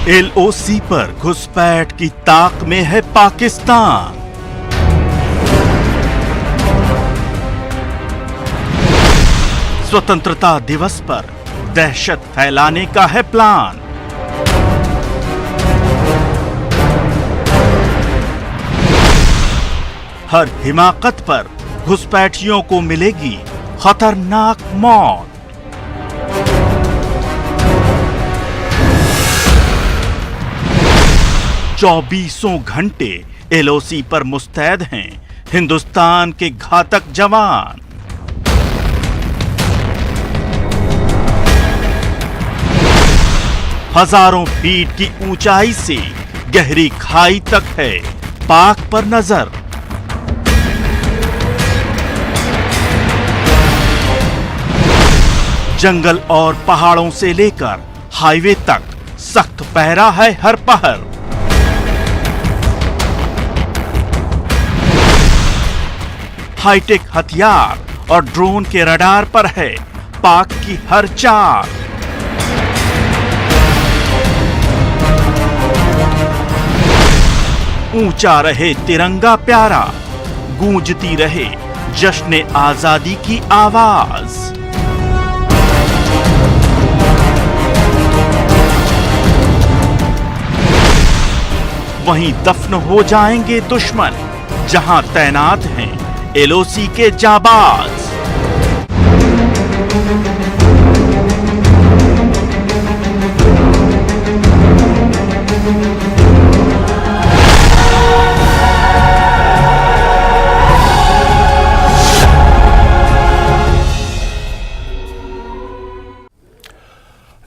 LOC पर घुसपैठ की ताक में है पाकिस्तान। स्वतंत्रता दिवस पर दहशत फैलाने का है प्लान। हर हिमाकत पर घुसपैठियों को मिलेगी खतरनाक मौत। चौबीसों घंटे LOC पर मुस्तैद हैं हिंदुस्तान के घातक जवान। हजारों फीट की ऊंचाई से गहरी खाई तक है पाक पर नजर। जंगल और पहाड़ों से लेकर हाईवे तक सख्त पहरा है हर पहर। हाईटेक हथियार और ड्रोन के रडार पर है पाक की हर चाल। ऊंचा रहे तिरंगा प्यारा, गूंजती रहे जश्न आजादी की आवाज। वहीं दफन हो जाएंगे दुश्मन जहां तैनात हैं LOC के जाबाज।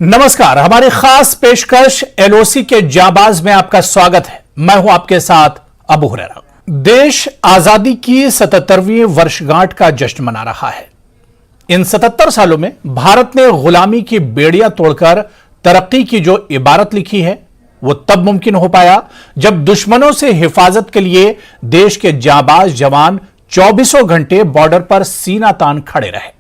नमस्कार, हमारी खास पेशकश LOC के जाबाज में आपका स्वागत है। मैं हूं आपके साथ अबू हुरैरा। देश आजादी की 77वीं वर्षगांठ का जश्न मना रहा है। इन 77 सालों में भारत ने गुलामी की बेड़ियां तोड़कर तरक्की की जो इबारत लिखी है वो तब मुमकिन हो पाया जब दुश्मनों से हिफाजत के लिए देश के जाबाज जवान 24 घंटे बॉर्डर पर सीना तान खड़े रहे।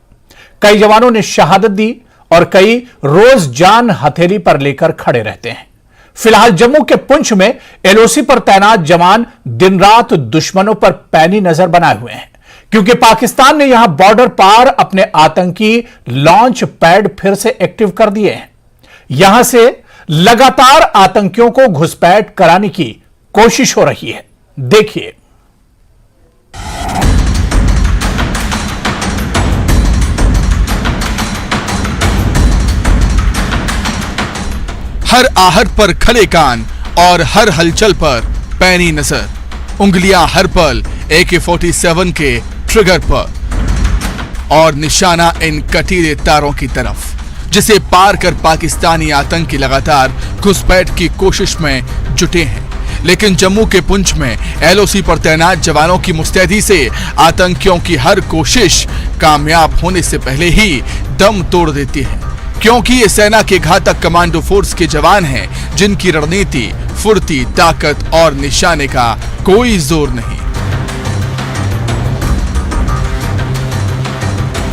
कई जवानों ने शहादत दी और कई रोज जान हथेली पर लेकर खड़े रहते हैं। फिलहाल जम्मू के पुंछ में LOC पर तैनात जवान दिन रात दुश्मनों पर पैनी नजर बनाए हुए हैं, क्योंकि पाकिस्तान ने यहां बॉर्डर पार अपने आतंकी लॉन्च पैड फिर से एक्टिव कर दिए हैं। यहां से लगातार आतंकियों को घुसपैठ कराने की कोशिश हो रही है। देखिए। हर आहट पर खले कान और हर हलचल पर पैनी नजर, उंगलियां हर पल AK-47 के ट्रिगर पर और निशाना इन कटीले तारों की तरफ, जिसे पार कर पाकिस्तानी आतंकी लगातार घुसपैठ की कोशिश में जुटे हैं। लेकिन जम्मू के पुंछ में LOC पर तैनात जवानों की मुस्तैदी से आतंकियों की हर कोशिश कामयाब होने से पहले ही दम तोड़ देती है, क्योंकि ये सेना के घातक कमांडो फोर्स के जवान हैं जिनकी रणनीति, फुर्ती, ताकत और निशाने का कोई जोर नहीं।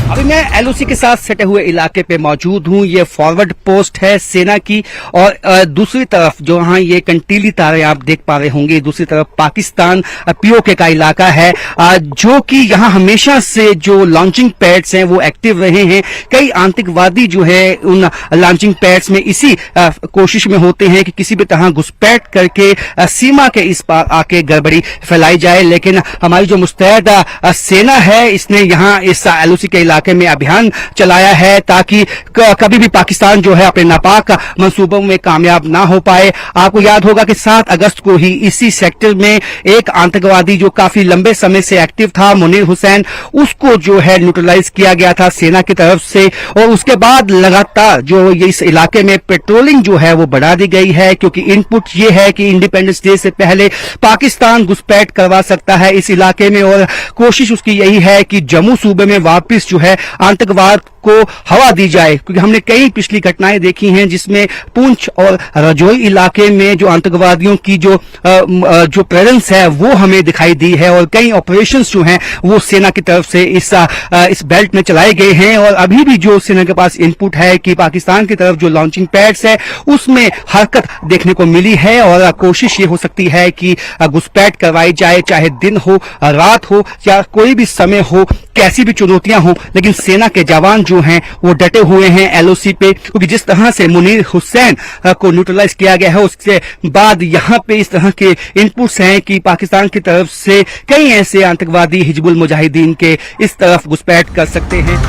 अभी मैं LOC के साथ सटे हुए इलाके पे मौजूद हूँ। ये फॉरवर्ड पोस्ट है सेना की और दूसरी तरफ जो यहाँ ये कंटीली तारे आप देख पा रहे होंगे, दूसरी तरफ पाकिस्तान POK का इलाका है, जो कि यहाँ हमेशा से जो लॉन्चिंग पैड्स हैं वो एक्टिव रहे हैं। कई आतंकवादी जो है उन लॉन्चिंग पैड्स में इसी कोशिश में होते हैं कि किसी भी तरह घुसपैठ करके सीमा के इस पार आके गड़बड़ी फैलाई जाए। लेकिन हमारी जो मुस्तैद सेना है इसने यहाँ इस LOC के इलाके में अभियान चलाया है ताकि कभी भी पाकिस्तान जो है अपने नापाक मंसूबों में कामयाब ना हो पाए। आपको याद होगा कि 7 अगस्त को ही इसी सेक्टर में एक आतंकवादी जो काफी लंबे समय से एक्टिव था, मुनीर हुसैन, उसको जो है न्यूट्रलाइज किया गया था सेना की तरफ से। और उसके बाद लगातार जो ये इस इलाके में पेट्रोलिंग जो है वो बढ़ा दी गई है, क्योंकि इनपुट ये है कि इंडिपेंडेंस डे से पहले पाकिस्तान घुसपैठ करवा सकता है इस इलाके में, और कोशिश उसकी यही है कि जम्मू सूबे में वापस जो है आतंकवाद को हवा दी जाए, क्योंकि हमने कई पिछली घटनाएं देखी हैं जिसमें पुंछ और रजौरी इलाके में जो आतंकवादियों की जो प्रेजेंस है वो हमें दिखाई दी है, और कई ऑपरेशंस जो हैं वो सेना की तरफ से इस बेल्ट में चलाए गए हैं। और अभी भी जो सेना के पास इनपुट है कि पाकिस्तान की तरफ जो लॉन्चिंग पैड्स है उसमें हरकत देखने को मिली है, और कोशिश ये हो सकती है कि घुसपैठ करवाई जाए, चाहे दिन हो, रात हो या कोई भी समय हो, कैसी भी चुनौतियां हो, लेकिन सेना के जवान जो हैं वो डटे हुए हैं एलओसी पे, क्योंकि जिस तरह से मुनीर हुसैन को न्यूट्रलाइज किया गया है उसके बाद यहां पे इस तरह के इनपुट्स हैं कि पाकिस्तान की तरफ से कई ऐसे आतंकवादी हिजबुल मुजाहिदीन के इस तरफ घुसपैठ कर सकते हैं।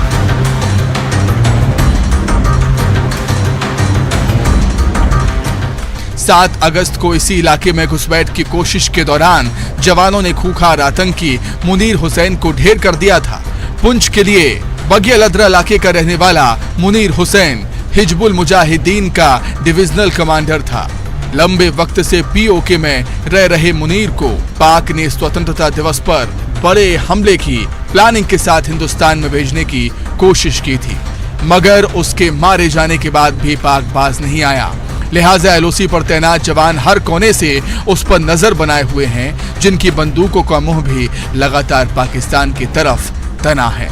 7 अगस्त को इसी इलाके में घुसपैठ की कोशिश के दौरान जवानों ने खूंखार आतंकी मुनीर हुसैन को ढेर कर दिया था। पुंछ के लिए बगिया लदरा इलाके का रहने वाला मुनीर हुसैन हिजबुल मुजाहिदीन का डिविजनल कमांडर था। लंबे वक्त से पीओके में रह रहे मुनीर को पाक ने स्वतंत्रता दिवस पर बड़े हमले की प्लानिंग के साथ हिंदुस्तान में भेजने की कोशिश की थी, मगर उसके मारे जाने के बाद भी पाक बाज नहीं आया। लिहाजा एलओसी पर तैनात जवान हर कोने से उस पर नजर बनाए हुए हैं, जिनकी बंदूकों का मुंह भी लगातार पाकिस्तान की तरफ तना है।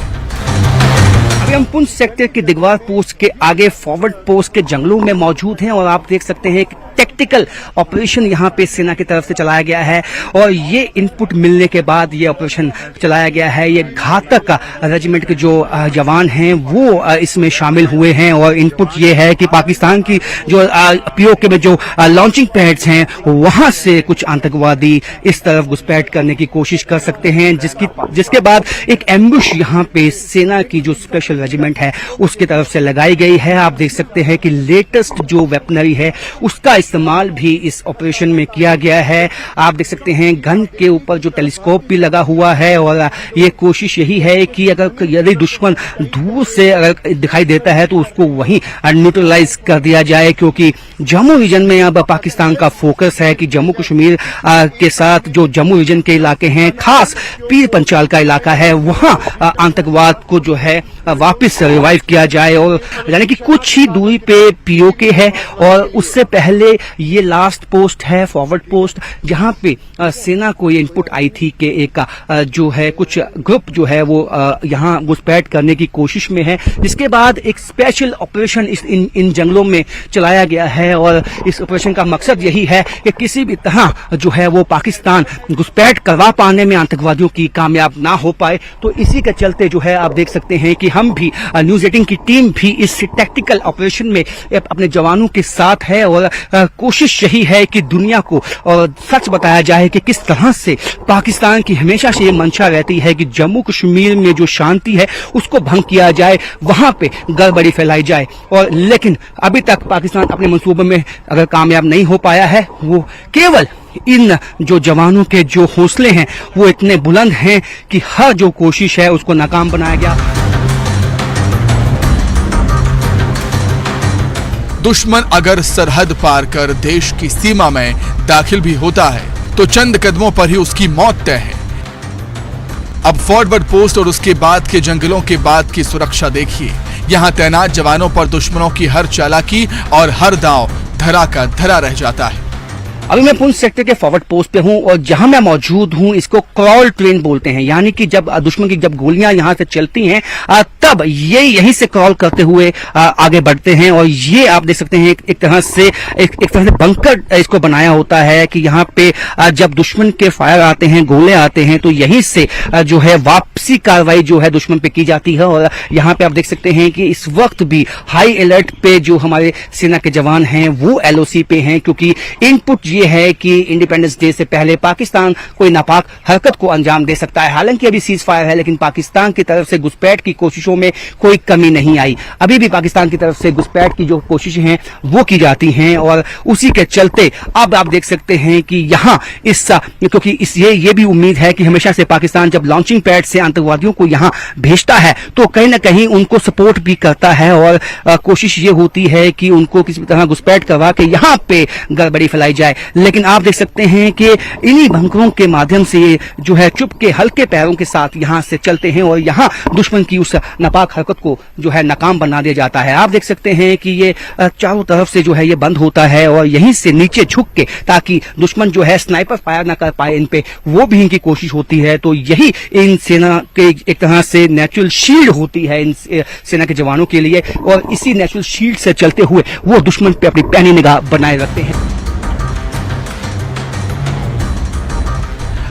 अभी हम पुंछ सेक्टर के दिगवार पोस्ट के आगे फॉरवर्ड पोस्ट के जंगलों में मौजूद हैं, और आप देख सकते हैं कि टैक्टिकल ऑपरेशन यहां पे सेना की तरफ से चलाया गया है, और ये इनपुट मिलने के बाद ये ऑपरेशन चलाया गया है। ये घातक रेजिमेंट के जो जवान हैं वो इसमें शामिल हुए हैं, और इनपुट ये है कि पाकिस्तान की जो पीओके में जो लॉन्चिंग पैड्स हैं वहां से कुछ आतंकवादी इस तरफ घुसपैठ करने की कोशिश कर सकते हैं, जिसके बाद एक एम्बुश यहां पे सेना की जो स्पेशल रेजिमेंट है उसकी तरफ से लगाई गई है। आप देख सकते हैं कि लेटेस्ट जो वेपनरी है उसका इस्तेमाल भी इस ऑपरेशन में किया गया है। आप देख सकते हैं गन के ऊपर जो टेलीस्कोप भी लगा हुआ है, और ये कोशिश यही है कि अगर यदि दुश्मन दूर से अगर दिखाई देता है तो उसको वहीं न्यूट्रलाइज कर दिया जाए, क्योंकि जम्मू रीजन में अब पाकिस्तान का फोकस है कि जम्मू कश्मीर के साथ जो जम्मू रीजन के इलाके हैं, खास पीर पंचाल का इलाका है, वहां आतंकवाद को जो है वापस रिवाइव किया जाए। और यानी कि कुछ ही दूरी पे पीओके है, और उससे पहले ये लास्ट पोस्ट है फॉरवर्ड पोस्ट, जहां पे सेना को ये इनपुट आई थी कि एक जो है कुछ ग्रुप जो है वो यहां घुसपैठ करने की कोशिश में है, जिसके बाद एक स्पेशल ऑपरेशन इन जंगलों में चलाया गया है। और इस ऑपरेशन का मकसद यही है कि किसी भी तरह जो है वो पाकिस्तान घुसपैठ करवा पाने में आतंकवादियों की कामयाब ना हो पाए। तो इसी के चलते जो है आप देख सकते हैं कि हम भी न्यूज 18 की टीम भी इस टैक्टिकल ऑपरेशन में अपने जवानों के साथ है, और कोशिश यही है कि दुनिया को और सच बताया जाए कि किस तरह से पाकिस्तान की हमेशा से ये मंशा रहती है कि जम्मू कश्मीर में जो शांति है उसको भंग किया जाए, वहां पे गड़बड़ी फैलाई जाए। और लेकिन अभी तक पाकिस्तान अपने मंसूबे में अगर कामयाब नहीं हो पाया है, वो केवल इन जो जवानों के जो हौसले हैं वो इतने बुलंद हैं कि हर जो कोशिश है उसको नाकाम बनाया गया। दुश्मन अगर सरहद पार कर देश की सीमा में दाखिल भी होता है तो चंद कदमों पर ही उसकी मौत तय है। अब फॉरवर्ड पोस्ट और उसके बाद के जंगलों के बाद की सुरक्षा देखिए। यहाँ तैनात जवानों पर दुश्मनों की हर चालाकी और हर दांव धरा का धरा रह जाता है। अभी मैं पुंछ सेक्टर के फॉरवर्ड पोस्ट पे हूं, और जहां मैं मौजूद हूं इसको क्रॉल ट्रेन बोलते हैं, यानी कि जब दुश्मन की जब गोलियां यहां से चलती हैं तब ये यहीं से क्रॉल करते हुए आगे बढ़ते हैं। और ये आप देख सकते हैं एक तरह से बंकर इसको बनाया होता है कि यहाँ पे जब दुश्मन के फायर आते हैं, गोले आते हैं, तो यहीं से जो है वापसी कार्रवाई जो है दुश्मन पे की जाती है। और यहाँ पे आप देख सकते हैं कि इस वक्त भी हाई अलर्ट पे जो हमारे सेना के जवान हैं वो एलओसी पे हैं, क्योंकि इनपुट ये है कि इंडिपेंडेंस डे से पहले पाकिस्तान कोई नापाक हरकत को अंजाम दे सकता है। हालांकि अभी सीज फायर है, लेकिन पाकिस्तान की तरफ से घुसपैठ की कोशिशों में कोई कमी नहीं आई। अभी भी पाकिस्तान की तरफ से घुसपैठ की जो कोशिशें हैं वो की जाती हैं, और उसी के चलते अब आप देख सकते हैं कि यहाँ क्योंकि ये भी उम्मीद है कि हमेशा से पाकिस्तान जब लॉन्चिंग पैड से आतंकवादियों को यहाँ भेजता है तो कहीं ना कहीं उनको सपोर्ट भी करता है, और कोशिश ये होती है कि उनको किसी तरह घुसपैठ करवा के यहाँ पे गड़बड़ी फैलाई जाए। लेकिन आप देख सकते हैं कि इन्हीं बंकरों के माध्यम से ये जो है चुप के हल्के पैरों के साथ यहाँ से चलते हैं और यहाँ दुश्मन की उस नापाक हरकत को जो है नाकाम बना दिया जाता है। आप देख सकते हैं कि ये चारों तरफ से जो है ये बंद होता है और यहीं से नीचे झुक के, ताकि दुश्मन जो है स्नाइपर फायर ना कर पाए इन पे, वो भी इनकी कोशिश होती है। तो यही इन सेना के एक तरह से नेचुरल शील्ड होती है इन सेना के जवानों के लिए, और इसी नेचुरल शील्ड से चलते हुए वो दुश्मन पे अपनी पैनी निगाह बनाए रखते हैं।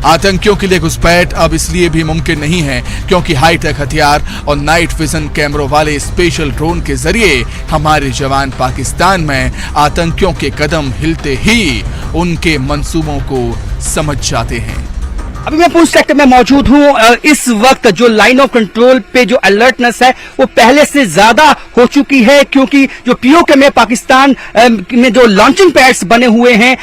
आतंकियों के लिए घुसपैठ अब इसलिए भी मुमकिन नहीं है क्योंकि हाईटेक हथियार और नाइट विजन कैमरों वाले स्पेशल ड्रोन के जरिए हमारे जवान पाकिस्तान में आतंकियों के कदम हिलते ही उनके मंसूबों को समझ जाते हैं। अभी मैं पुंछ सेक्टर में मौजूद हूं। इस वक्त जो लाइन ऑफ कंट्रोल पे जो अलर्टनेस है वो पहले से ज्यादा हो चुकी है, क्योंकि जो पीओके में पाकिस्तान में जो लॉन्चिंग पैड्स बने हुए हैं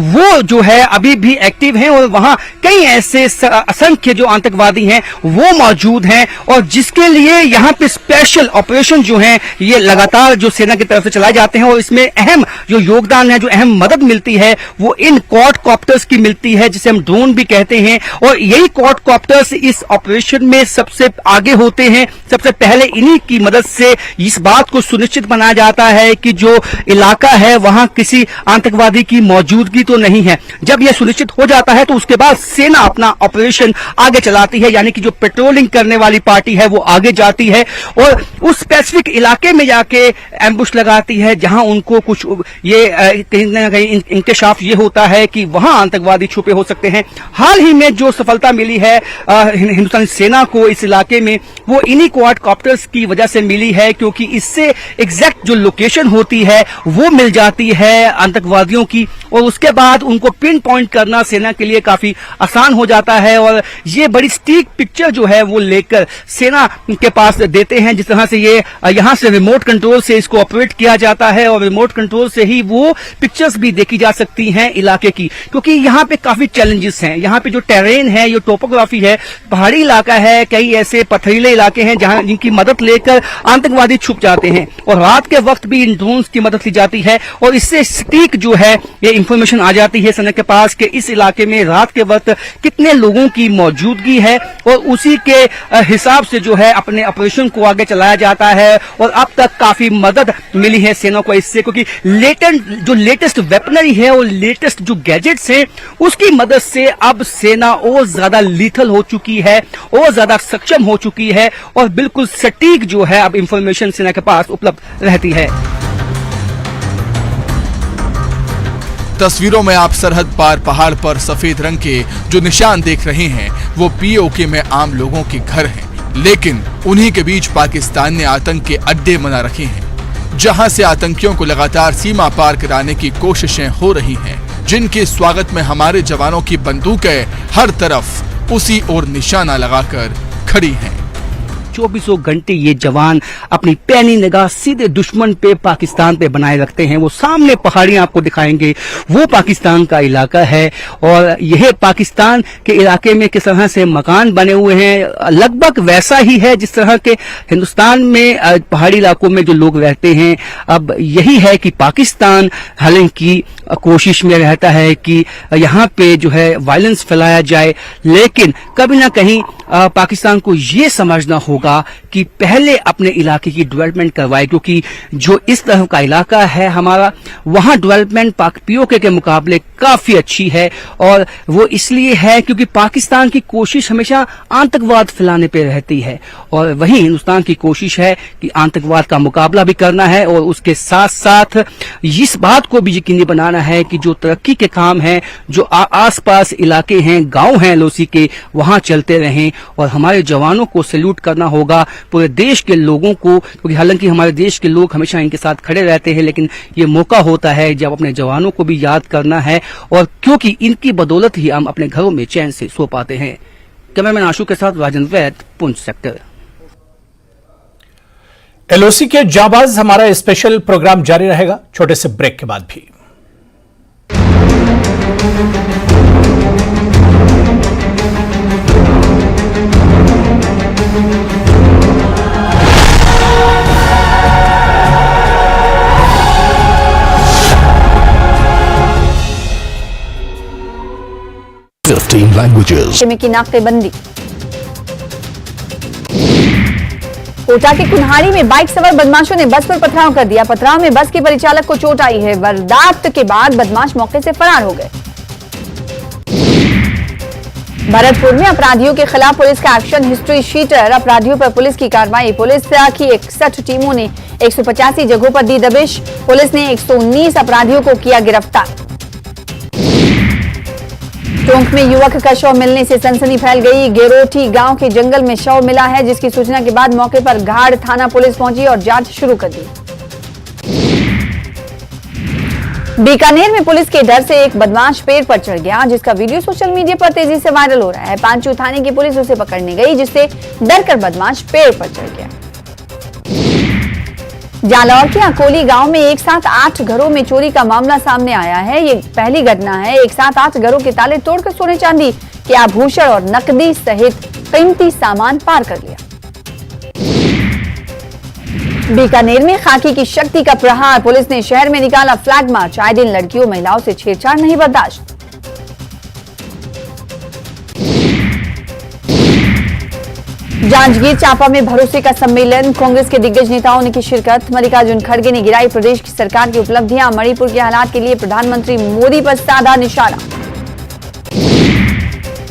वो जो है अभी भी एक्टिव हैं और वहां कई ऐसे असंख्य जो आतंकवादी हैं वो मौजूद हैं, और जिसके लिए यहाँ पे स्पेशल ऑपरेशन जो है ये लगातार जो सेना की तरफ से चलाए जाते हैं। और इसमें अहम जो योगदान है, जो अहम मदद मिलती है वो इन क्वाडकॉप्टर्स की मिलती है, जिसे हम ड्रोन भी कहते हैं। और यही क्वाडकॉप्टर्स इस ऑपरेशन में सबसे आगे होते हैं। सबसे पहले इन्हीं की मदद से इस बात को सुनिश्चित बनाया जाता है कि जो इलाका है वहां किसी आतंकवादी की मौजूदगी तो नहीं है। जब यह सुनिश्चित हो जाता है तो उसके बाद सेना अपना ऑपरेशन आगे चलाती है, यानी कि जो पेट्रोलिंग करने वाली पार्टी है वो आगे जाती है और उस स्पेसिफिक इलाके में जाके एम्बुश लगाती है जहां उनको कुछ ये कहीं ना कहीं इंकशाफ ये होता है कि वहां आतंकवादी छुपे हो सकते हैं। हाल ही में जो सफलता मिली है हिंदुस्तानी सेना को इस इलाके में, वो इन्हीं क्वाडकॉप्टर्स की वजह से मिली है, क्योंकि इससे एग्जैक्ट जो लोकेशन होती है वो मिल जाती है आतंकवादियों की, और उसके बाद उनको पिन पॉइंट करना सेना के लिए काफी आसान हो जाता है। और ये बड़ी स्टीक पिक्चर जो है वो लेकर सेना के पास देते हैं, जिस तरह से ये यहां से रिमोट कंट्रोल से इसको ऑपरेट किया जाता है और रिमोट कंट्रोल से ही वो पिक्चर्स भी देखी जा सकती हैं इलाके की, क्योंकि यहाँ पे काफी चैलेंजेस हैं। यहाँ पे जो टेरेन है, ये टोपोग्राफी है, पहाड़ी इलाका है, कई ऐसे पथरीले इलाके हैं जहां जिनकी मदद लेकर आतंकवादी छुप जाते हैं, और रात के वक्त भी इन ड्रोन्स की मदद ली जाती है। और इससे सटीक जो है ये इंफॉर्मेशन आ जाती है सेना के पास कि इस इलाके में रात के वक्त कितने लोगों की मौजूदगी है, और उसी के हिसाब से जो है अपने ऑपरेशन को आगे चलाया जाता है। और अब तक काफी मदद मिली है सेना को इससे, क्योंकि जो लेटेस्ट वेपनरी है और लेटेस्ट जो गैजेट्स हैं उसकी मदद से अब सेना और ज्यादा लीथल हो चुकी है और ज्यादा सक्षम हो चुकी है, और बिल्कुल सटीक जो है अब इंफॉर्मेशन सेना के पास उपलब्ध रहती है। तस्वीरों में आप सरहद पार पहाड़ पर सफेद रंग के जो निशान देख रहे हैं वो पीओके में आम लोगों के घर हैं, लेकिन उन्हीं के बीच पाकिस्तान ने आतंक के अड्डे बना रखे हैं, जहां से आतंकियों को लगातार सीमा पार कराने की कोशिशें हो रही हैं, जिनके स्वागत में हमारे जवानों की बंदूकें हर तरफ उसी ओर निशाना लगाकर खड़ी हैं। 24 घंटे ये जवान अपनी पैनी निगाह सीधे दुश्मन पे, पाकिस्तान पे बनाए रखते हैं। वो सामने पहाड़ियां आपको दिखाएंगे, वो पाकिस्तान का इलाका है, और यह पाकिस्तान के इलाके में किस तरह से मकान बने हुए हैं लगभग वैसा ही है जिस तरह के हिंदुस्तान में पहाड़ी इलाकों में जो लोग रहते हैं। अब यही है कि पाकिस्तान हालांकि कोशिश में रहता है कि यहाँ पे जो है वायलेंस फैलाया जाए, लेकिन कभी ना कहीं पाकिस्तान को ये समझना होगा कि पहले अपने इलाके की डेवलपमेंट करवाए, क्योंकि जो इस तरह का इलाका है हमारा, वहां डेवलपमेंट पीओके के मुकाबले काफी अच्छी है। और वो इसलिए है क्योंकि पाकिस्तान की कोशिश हमेशा आतंकवाद फैलाने पे रहती है, और वहीं हिंदुस्तान की कोशिश है कि आतंकवाद का मुकाबला भी करना है, और उसके साथ साथ इस बात को भी यकीनी बनाना है कि जो तरक्की के काम हैं, जो आसपास इलाके हैं, गांव हैं एलओसी के, वहां चलते रहें। और हमारे जवानों को सैल्यूट करना होगा, पूरे देश के लोगों को, क्योंकि हालांकि हमारे देश के लोग हमेशा इनके साथ खड़े रहते हैं, लेकिन ये मौका होता है जब अपने जवानों को भी याद करना है, और क्योंकि इनकी बदौलत ही हम अपने घरों में चैन से सो पाते हैं। कैमरामैन आशु के साथ राजेंद्र वैद, पुंछ सेक्टर। एलओसी के जाबाज हमारा स्पेशल प्रोग्राम जारी रहेगा छोटे से ब्रेक के बाद भी। languages. की नाकेबंदी। कोटा के कुन्हाड़ी में बाइक सवार बदमाशों ने बस पर पथराव कर दिया। पथराव में बस के परिचालक को चोट आई है। वारदात के बाद बदमाश मौके से फरार हो गए। भरतपुर में अपराधियों के खिलाफ पुलिस का एक्शन, हिस्ट्री शीटर अपराधियों पर पुलिस की कार्रवाई। पुलिस की 61 टीमों ने 185 जगहों पर दी दबिश। पुलिस ने 119 अपराधियों को किया गिरफ्तार। टोंक में युवक का शव मिलने से सनसनी फैल गई। गेरोठी गांव के जंगल में शव मिला है, जिसकी सूचना के बाद मौके पर घाड़ थाना पुलिस पहुंची और जांच शुरू कर दी। बीकानेर में पुलिस के डर से एक बदमाश पेड़ पर चढ़ गया, जिसका वीडियो सोशल मीडिया पर तेजी से वायरल हो रहा है। पांचू थाने की पुलिस उसे पकड़ने गई, जिससे डरकर बदमाश पेड़ पर चढ़ गया। जालौर के अकोली गांव में एक साथ 8 घरों में चोरी का मामला सामने आया है। ये पहली घटना है। एक साथ 8 घरों के ताले तोड़कर सोने चांदी के आभूषण और नकदी सहित कीमती सामान पार कर लिया। बीकानेर में खाकी की शक्ति का प्रहार, पुलिस ने शहर में निकाला फ्लैग मार्च। आए दिन लड़कियों महिलाओं से छेड़छाड़ नहीं बर्दाश्त। जांजगीर चांपा में भरोसे का सम्मेलन, कांग्रेस के दिग्गज नेताओं ने की शिरकत। मल्लिकार्जुन खड़गे ने गिराई प्रदेश की सरकार की उपलब्धियां। मणिपुर के हालात के लिए प्रधानमंत्री मोदी पर साधा निशाना।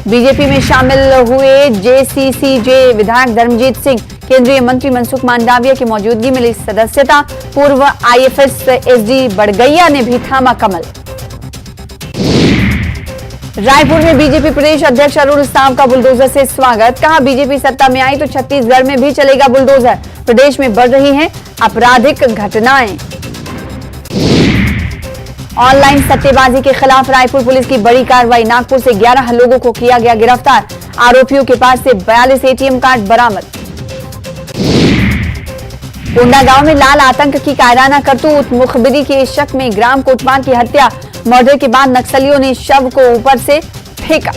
बीजेपी में शामिल हुए जेसीसीजे विधायक धर्मजीत सिंह, केंद्रीय मंत्री मनसुख मांडविया की मौजूदगी में ली सदस्यता। पूर्व आईएफएस एसडी बड़गैया ने भी थामा कमल। रायपुर में बीजेपी प्रदेश अध्यक्ष अरुण साव का बुलडोजर से स्वागत। कहा, बीजेपी सत्ता में आई तो छत्तीसगढ़ में भी चलेगा बुलडोजर। प्रदेश में बढ़ रही हैं आपराधिक घटनाएं। ऑनलाइन सट्टेबाजी के खिलाफ रायपुर पुलिस की बड़ी कार्रवाई। नागपुर से 11 लोगों को किया गया गिरफ्तार। आरोपियों के पास से 42 एटीएम कार्ड बरामद। कोंडागांव में लाल आतंक की कायराना करतूत, मुखबिरी के शक में ग्राम कोटवार की हत्या। मर्डर के बाद नक्सलियों ने शव को ऊपर से फेंका।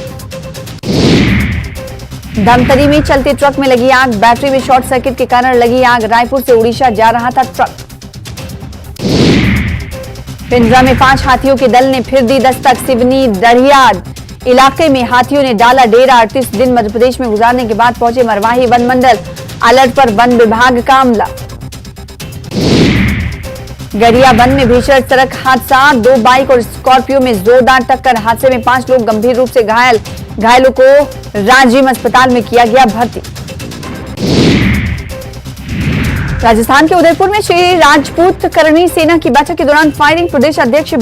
धमतरी में चलते ट्रक में लगी आग, बैटरी में शॉर्ट सर्किट के कारण लगी आग। रायपुर से उड़ीसा जा रहा था ट्रक। पिंजरा में 5 हाथियों के दल ने फिर दी दस्तक। सिवनी दरियाद इलाके में हाथियों ने डाला डेरा। 38 दिन मध्य प्रदेश में गुजारने के बाद पहुंचे मरवाही वन मंडल। अलर्ट पर वन विभाग का अमला। गरिया वन में भीषण सड़क हादसा, 2 बाइक और स्कॉर्पियो में जोरदार टक्कर। हादसे में 5 लोग गंभीर रूप से घायल। घायलों को राजिम अस्पताल में किया गया भर्ती। राजस्थान के उदयपुर में श्री राजपूत करणी सेना की बैठक के दौरान फायरिंग। प्रदेश अध्यक्ष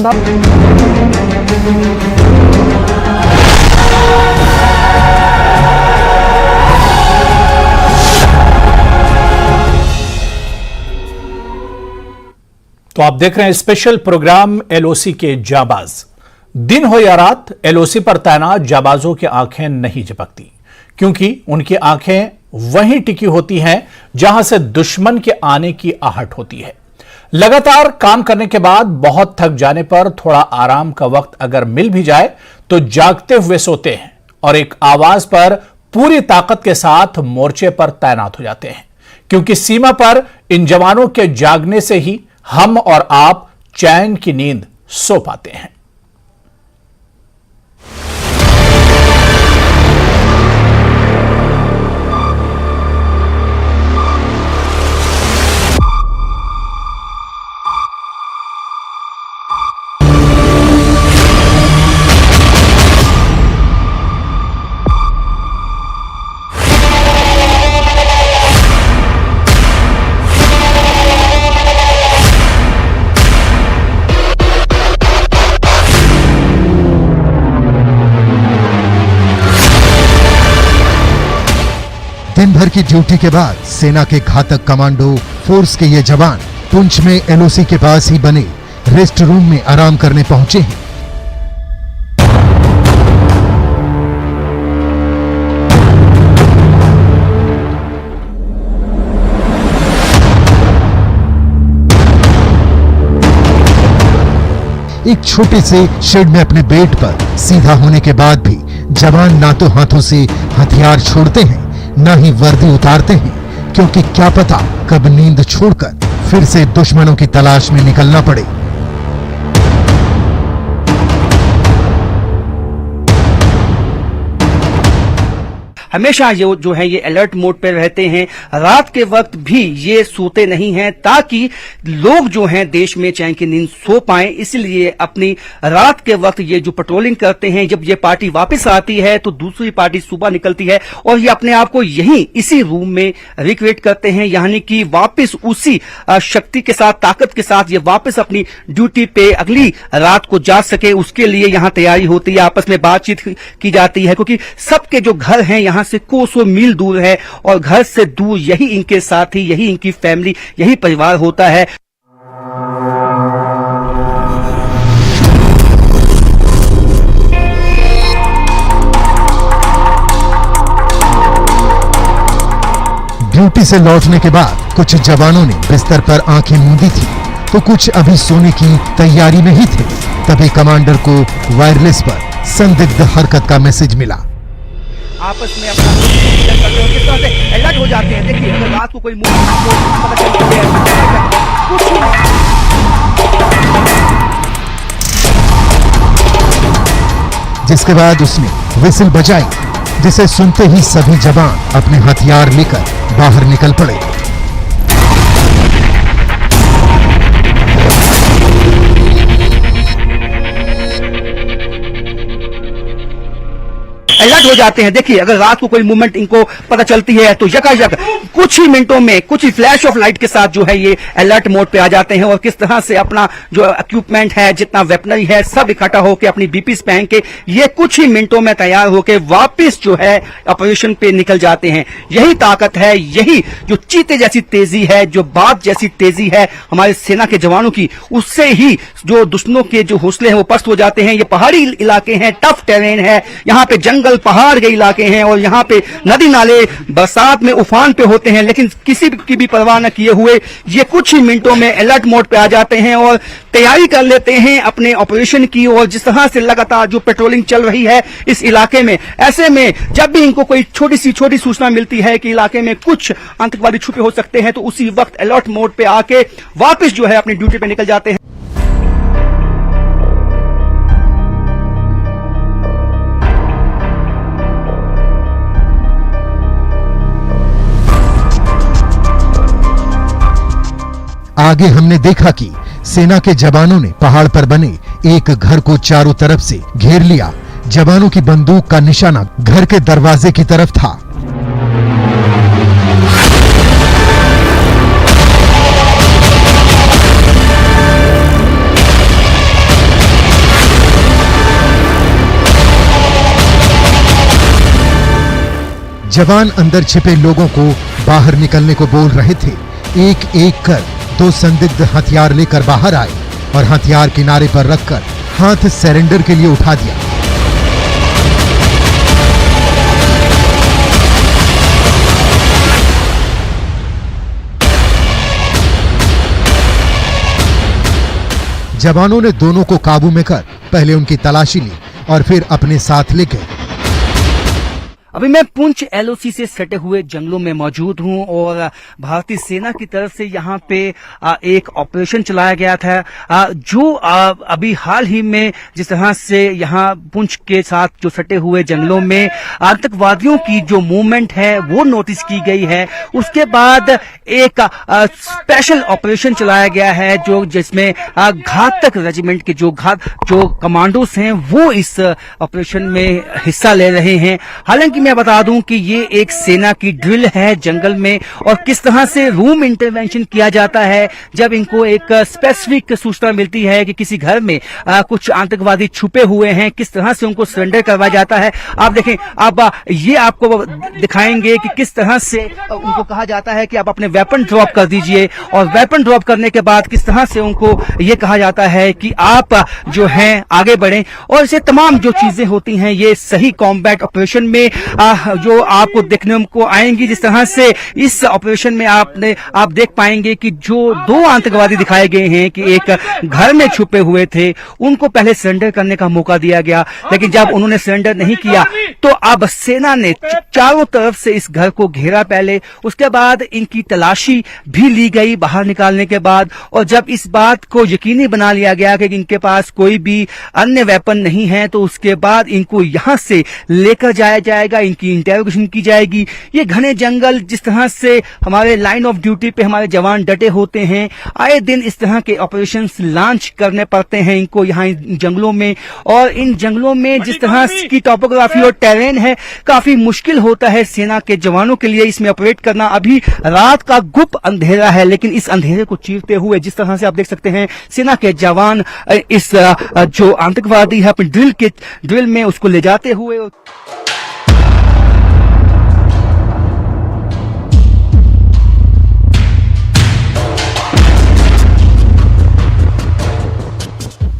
तो आप देख रहे हैं स्पेशल प्रोग्राम एलओसी के जाबाज। दिन हो या रात, एलओसी पर तैनात जाबाजों की आंखें नहीं झपकती, क्योंकि उनकी आंखें वहीं टिकी होती हैं जहां से दुश्मन के आने की आहट होती है। लगातार काम करने के बाद बहुत थक जाने पर थोड़ा आराम का वक्त अगर मिल भी जाए तो जागते हुए सोते हैं और एक आवाज पर पूरी ताकत के साथ मोर्चे पर तैनात हो जाते हैं, क्योंकि सीमा पर इन जवानों के जागने से ही हम और आप चैन की नींद सो पाते हैं। दिन भर की ड्यूटी के बाद सेना के घातक कमांडो फोर्स के ये जवान पुंछ में एलओसी के पास ही बने रेस्ट रूम में आराम करने पहुंचे हैं। एक छोटे से शेड में अपने बेड पर सीधा होने के बाद भी जवान ना तो हाथों से हथियार छोड़ते हैं, ना ही वर्दी उतारते हैं, क्योंकि क्या पता कब नींद छोड़कर फिर से दुश्मनों की तलाश में निकलना पड़े। हमेशा ये जो है ये अलर्ट मोड पे रहते हैं। रात के वक्त भी ये सोते नहीं हैं ताकि लोग जो हैं देश में चैन की नींद सो पाए, इसलिए अपनी रात के वक्त ये जो पेट्रोलिंग करते हैं, जब ये पार्टी वापस आती है तो दूसरी पार्टी सुबह निकलती है और ये अपने आप को यहीं इसी रूम में रिक्रिएट करते हैं, यानी कि वापस उसी शक्ति के साथ, ताकत के साथ ये वापस अपनी ड्यूटी पे अगली रात को जा सके, उसके लिए यहां तैयारी होती है, आपस में बातचीत की जाती है, क्योंकि सबके जो घर हैं यहां से कोसों मील दूर है और घर से दूर यही इनके साथी, यही इनकी फैमिली, यही परिवार होता है। ड्यूटी से लौटने के बाद कुछ जवानों ने बिस्तर पर आंखें मूंदी थी तो कुछ अभी सोने की तैयारी में ही थे। तभी कमांडर को वायरलेस पर संदिग्ध हरकत का मैसेज मिला। आपस में अपना किस तरह से अलर्ट हो जाते हैं। देखिए, अगर रात को कोई जिसके बाद उसने विसिल बजाई, जिसे सुनते ही सभी जवान अपने हथियार लेकर बाहर निकल पड़े। अलर्ट हो जाते हैं। देखिए, अगर रात को कोई मूवमेंट इनको पता चलती है तो यकायक कुछ ही मिनटों में, कुछ ही फ्लैश ऑफ लाइट के साथ जो है ये अलर्ट मोड पे आ जाते हैं और किस तरह से अपना जो इक्विपमेंट है, जितना वेपनरी है, सब इकट्ठा होकर अपनी बीपीस पहन के ये कुछ ही मिनटों में तैयार होकर वापस जो है ऑपरेशन पे निकल जाते हैं। यही ताकत है, यही जो चीते जैसी तेजी है, जो बात जैसी तेजी है हमारे सेना के जवानों की, उससे ही जो दुश्मनों के जो हौसले हैं वो पस्त हो जाते हैं। ये पहाड़ी इलाके हैं, टफ टेरेन है, यहाँ पे जंगल पहाड़ के इलाके हैं और यहाँ पे नदी नाले बरसात में उफान पे होते हैं, लेकिन किसी की भी परवाह न किए हुए ये कुछ ही मिनटों में अलर्ट मोड पे आ जाते हैं और तैयारी कर लेते हैं अपने ऑपरेशन की। और जिस तरह से लगातार जो पेट्रोलिंग चल रही है इस इलाके में, ऐसे में जब भी इनको कोई छोटी सूचना मिलती है कि इलाके में कुछ आतंकवादी छुपे हो सकते हैं तो उसी वक्त अलर्ट मोड पे आके वापस जो है अपनी ड्यूटी पे निकल जाते हैं। आगे हमने देखा कि सेना के जवानों ने पहाड़ पर बने एक घर को चारों तरफ से घेर लिया। जवानों की बंदूक का निशाना घर के दरवाजे की तरफ था। जवान अंदर छिपे लोगों को बाहर निकलने को बोल रहे थे। एक एक कर दो संदिग्ध हथियार लेकर बाहर आए और हथियार किनारे पर रखकर हाथ सरेंडर के लिए उठा दिया। जवानों ने दोनों को काबू में कर पहले उनकी तलाशी ली और फिर अपने साथ ले गए। अभी मैं पुंछ एलओसी से सटे हुए जंगलों में मौजूद हूं और भारतीय सेना की तरफ से यहां पे एक ऑपरेशन चलाया गया था जो अभी हाल ही में जिस तरह से यहां पुंछ के साथ जो सटे हुए जंगलों में आतंकवादियों की जो मूवमेंट है वो नोटिस की गई है। उसके बाद एक स्पेशल ऑपरेशन चलाया गया है जो जिसमें घातक रेजिमेंट के जो कमांडोज हैं वो इस ऑपरेशन में हिस्सा ले रहे हैं। हालांकि मैं बता दूं कि ये एक सेना की ड्रिल है जंगल में और किस तरह से रूम इंटरवेंशन किया जाता है जब इनको एक स्पेसिफिक सूचना मिलती है कि किसी घर में कुछ आतंकवादी छुपे हुए हैं, किस तरह से उनको सरेंडर करवाया जाता है। आप देखें, अब ये आपको दिखाएंगे कि किस तरह से उनको कहा जाता है कि आप अपने वेपन ड्रॉप कर दीजिए और वेपन ड्रॉप करने के बाद किस तरह से उनको ये कहा जाता है कि आप जो हैं आगे बढ़ें। और इसे तमाम जो चीजें होती हैं ये सही कॉम्बैट ऑपरेशन में जो आपको देखने को आएंगी। जिस तरह से इस ऑपरेशन में आप देख पाएंगे कि जो दो आतंकवादी दिखाए गए हैं कि एक घर में छुपे हुए थे, उनको पहले सरेंडर करने का मौका दिया गया, लेकिन जब उन्होंने सरेंडर नहीं किया तो अब सेना ने चारों तरफ से इस घर को घेरा पहले, उसके बाद इनकी तलाशी भी ली गई बाहर निकालने के बाद। और जब इस बात को यकीनी बना लिया गया कि इनके पास कोई भी अन्य वेपन नहीं है तो उसके बाद इनको यहां से लेकर जाया जाएगा। जाएगा, इनकी इंटेरोगेशन की जाएगी। ये घने जंगल, जिस तरह से हमारे लाइन ऑफ ड्यूटी पे हमारे जवान डटे होते हैं, आए दिन इस तरह के ऑपरेशंस लॉन्च करने पड़ते हैं इनको यहाँ इन जंगलों में। और इन जंगलों में जिस तरह की टोपोग्राफी और टेरेन है, काफी मुश्किल होता है सेना के जवानों के लिए इसमें ऑपरेट करना। अभी रात का गुप अंधेरा है, लेकिन इस अंधेरे को चीरते हुए जिस तरह से आप देख सकते हैं सेना के जवान इस जो आतंकवादी है अपने ड्रिल में उसको ले जाते हुए।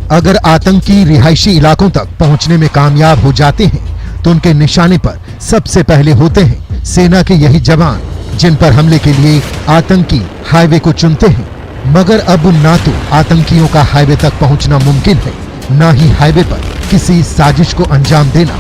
अगर आतंकी रिहायशी इलाकों तक पहुंचने में कामयाब हो जाते हैं तो उनके निशाने पर सबसे पहले होते हैं सेना के यही जवान, जिन पर हमले के लिए आतंकी हाईवे को चुनते हैं। मगर अब ना तो आतंकियों का हाईवे तक पहुंचना मुमकिन है, ना ही हाईवे पर किसी साजिश को अंजाम देना।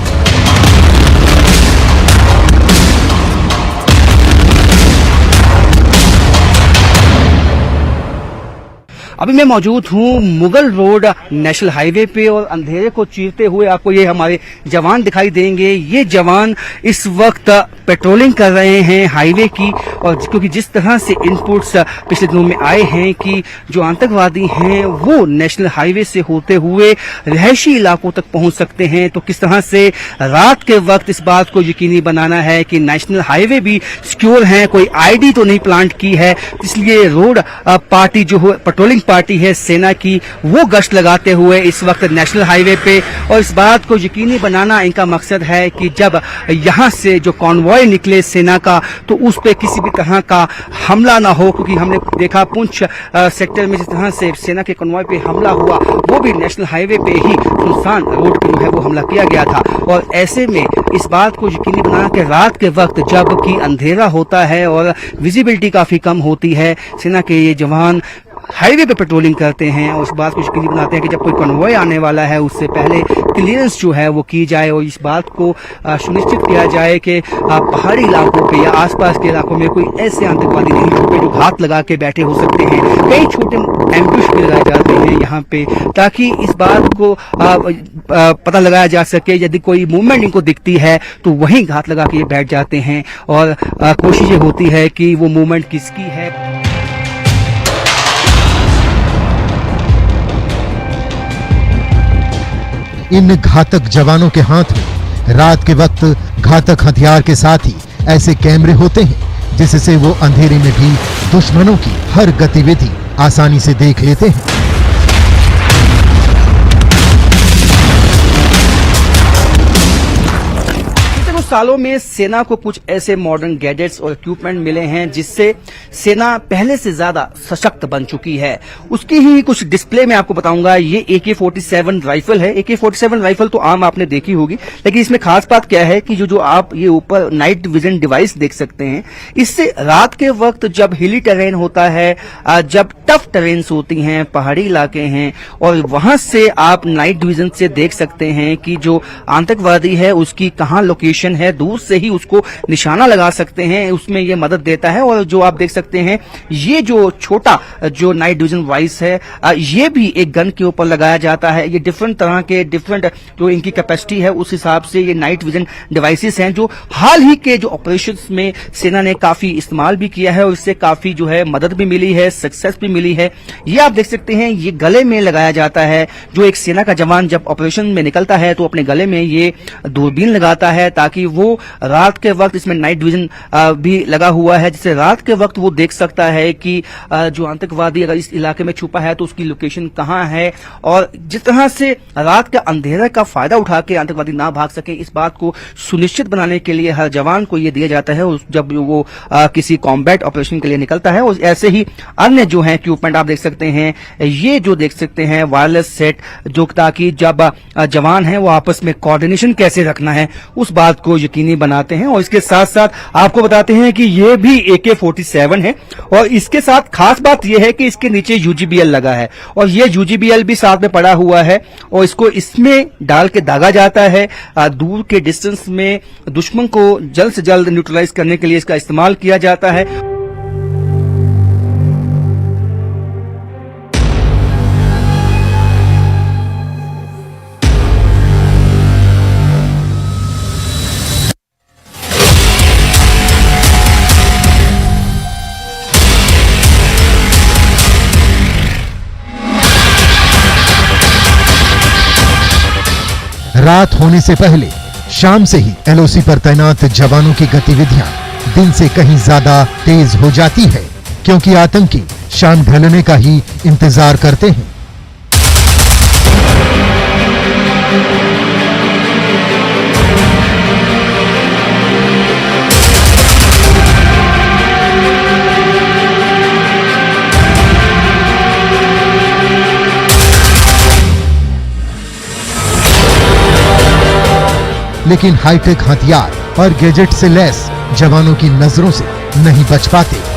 अभी मैं मौजूद हूँ मुगल रोड नेशनल हाईवे पे और अंधेरे को चीरते हुए आपको ये हमारे जवान दिखाई देंगे। ये जवान इस वक्त पेट्रोलिंग कर रहे हैं हाईवे की, और क्योंकि जिस तरह से इनपुट्स पिछले दिनों में आए हैं कि जो आतंकवादी हैं वो नेशनल हाईवे से होते हुए रिहायशी इलाकों तक पहुंच सकते हैं, तो किस तरह से रात के वक्त इस बात को यकीनी बनाना है कि नेशनल हाईवे भी सिक्योर है, कोई आईडी तो नहीं प्लांट की है। इसलिए रोड पार्टी जो है, पेट्रोलिंग पार्टी है सेना की, वो गश्त लगाते हुए इस वक्त नेशनल हाईवे पे, और इस बात को यकीनी बनाना इनका मकसद है कि जब यहां से जो कॉन्वॉय निकले सेना का तो उस पे किसी भी तरह का हमला ना हो। क्योंकि हमने देखा पुंछ सेक्टर में जिस तरह से सेना के कॉन्वॉय पे हमला हुआ, वो भी नेशनल हाईवे पे ही सुनसान रोड पे जो है वो हमला किया गया था। और ऐसे में इस बात को यकीनी बनाना कि रात के वक्त जब कि अंधेरा होता है और विजिबिलिटी काफी कम होती है, सेना के ये जवान हाईवे पे पेट्रोलिंग करते हैं और इस बात को यकीनी बनाते हैं कि जब कोई कन्वॉय आने वाला है उससे पहले क्लियरेंस जो है वो की जाए, और इस बात को सुनिश्चित किया जाए कि पहाड़ी इलाकों पे या आसपास के इलाकों में कोई ऐसे आतंकवादी नहीं छुपे जो घात लगा के बैठे हो सकते हैं। कई छोटे एम्बुश भी लगाए जाते हैं यहाँ पे, ताकि इस बात को पता लगाया जा सके। यदि कोई मूवमेंट इनको दिखती है तो वहीं घात लगा के ये बैठ जाते हैं, और कोशिश ये होती है कि वो मूवमेंट किसकी है। इन घातक जवानों के हाथ में रात के वक्त घातक हथियार के साथ ही ऐसे कैमरे होते हैं जिससे वो अंधेरे में भी दुश्मनों की हर गतिविधि आसानी से देख लेते हैं। सालों में सेना को कुछ ऐसे मॉडर्न गैजेट्स और इक्विपमेंट मिले हैं जिससे सेना पहले से ज्यादा सशक्त बन चुकी है। उसकी ही कुछ डिस्प्ले में आपको बताऊंगा। ये AK-47 राइफल है। AK-47 राइफल तो आम आपने देखी होगी, लेकिन इसमें खास बात क्या है कि जो आप ये ऊपर नाइट विजन डिवाइस देख सकते हैं, इससे रात के वक्त जब हिली टेरेन होता है, जब टफ टेरेन्स होती हैं, पहाड़ी इलाके हैं, और वहां से आप नाइट विजन से देख सकते हैं कि जो आतंकवादी है उसकी कहां लोकेशन है, दूर से ही उसको निशाना लगा सकते हैं। उसमें यह मदद देता है। और जो आप देख सकते हैं ये जो छोटा जो नाइट विजन वाइस है, ये भी एक गन के ऊपर लगाया जाता है। ये डिफरेंट तरह के डिफरेंट जो इनकी कैपेसिटी है उस हिसाब से ये नाइट विजन डिवाइसेस हैं, जो हाल ही के जो ऑपरेशंस में सेना ने काफी इस्तेमाल भी किया है और इससे काफी जो है मदद भी मिली है, सक्सेस भी मिली है। ये आप देख सकते हैं, ये गले में लगाया जाता है। जो एक सेना का जवान जब ऑपरेशन में निकलता है तो अपने गले में ये दूरबीन लगाता है, ताकि वो रात के वक्त, इसमें नाइट विजन भी लगा हुआ है, जिससे रात के वक्त वो देख सकता है कि जो आतंकवादी अगर इस इलाके में छुपा है तो उसकी लोकेशन कहां है। और जिस तरह से रात का अंधेरा का फायदा उठा के आतंकवादी ना भाग सके, इस बात को सुनिश्चित बनाने के लिए हर जवान को ये दिया जाता है जब वो किसी कॉम्बैट ऑपरेशन के लिए निकलता है। और ऐसे ही अन्य जो है इक्विपमेंट आप देख सकते हैं, ये जो देख सकते हैं वायरलेस सेट, जो ताकि जब जवान है वो आपस में कोऑर्डिनेशन कैसे रखना है उस बात को यकीनी बनाते हैं। और इसके साथ साथ आपको बताते हैं कि ये भी AK-47 है, और इसके साथ खास बात यह है कि इसके नीचे UGBL लगा है, और ये UGBL भी साथ में पड़ा हुआ है, और इसको इसमें डाल के दागा जाता है। दूर के डिस्टेंस में दुश्मन को जल्द से जल्द न्यूट्रलाइज करने के लिए इसका इस्तेमाल किया जाता है। रात होने से पहले शाम से ही एलओसी पर तैनात जवानों की गतिविधियां दिन से कहीं ज्यादा तेज हो जाती है, क्योंकि आतंकी शाम ढलने का ही इंतजार करते हैं। लेकिन हाईटेक हथियार और गैजेट से लैस जवानों की नजरों से नहीं बच पाते।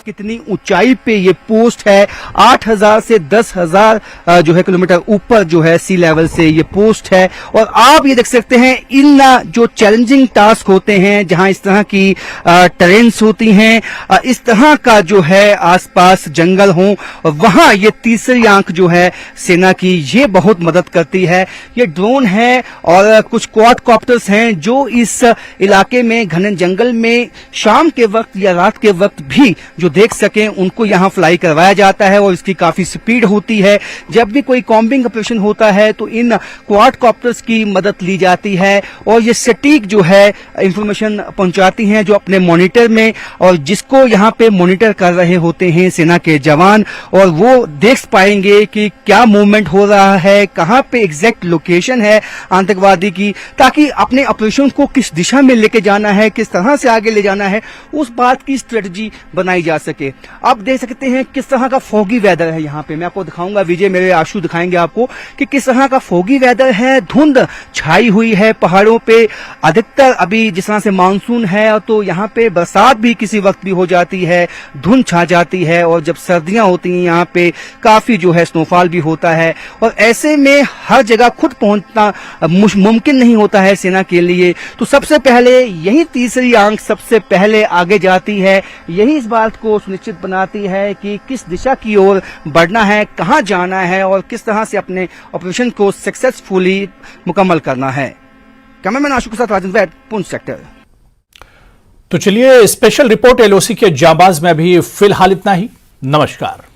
कितनी ऊंचाई पे ये पोस्ट है, 8,000 से 10,000 जो है किलोमीटर ऊपर जो है सी लेवल से ये पोस्ट है। और आप ये देख सकते हैं इन जो चैलेंजिंग टास्क होते हैं, जहां इस तरह की टेरेन्स होती हैं, इस तरह का जो है आसपास जंगल हो, वहां ये तीसरी आंख जो है सेना की ये बहुत मदद करती है। ये ड्रोन है और कुछ क्वाडकॉप्टर्स हैं जो इस इलाके में घने जंगल में शाम के वक्त या रात के वक्त भी जो देख सकें उनको यहां फ्लाई करवाया जाता है और इसकी काफी स्पीड होती है। जब भी कोई कॉम्बिंग ऑपरेशन होता है तो इन क्वाडकॉप्टर्स की मदद ली जाती है और ये सटीक जो है इंफॉर्मेशन पहुंचाती हैं जो अपने मॉनिटर में, और जिसको यहां पे मॉनिटर कर रहे होते हैं सेना के जवान, और वो देख पाएंगे कि क्या मूवमेंट हो रहा है, कहां पे एग्जैक्ट लोकेशन है आतंकवादी की, ताकि अपने ऑपरेशन को किस दिशा में लेके जाना है, किस तरह से आगे ले जाना है, उस बात की स्ट्रेटजी बनाई जा सके। आप देख सकते हैं किस तरह का फॉगी वेदर है यहाँ पे। मैं आपको दिखाऊंगा, विजय मेरे आशु दिखाएंगे आपको कि किस तरह का फॉगी वेदर है। धुंध छाई हुई है पहाड़ों पे। अधिकतर अभी जिस तरह से मानसून है तो यहाँ पे बरसात भी किसी वक्त भी हो जाती है, धुंध छा जाती है, और जब सर्दियां होती हैं यहाँ पे काफी जो है स्नोफॉल भी होता है। और ऐसे में हर जगह खुद पहुंचना मुमकिन नहीं होता है सेना के लिए। तो सबसे पहले यही तीसरी आंख सबसे पहले आगे जाती है, यही इस बात को सुनिश्चित बनाती है कि किस दिशा की ओर बढ़ना है, कहां जाना है और किस तरह से अपने ऑपरेशन को सक्सेसफुली मुकम्मल करना है। कैमरामैन आशु के साथ राजन वैद, पुंछ सेक्टर। तो चलिए, स्पेशल रिपोर्ट एलओसी के जाबाज में अभी फिलहाल इतना ही। नमस्कार।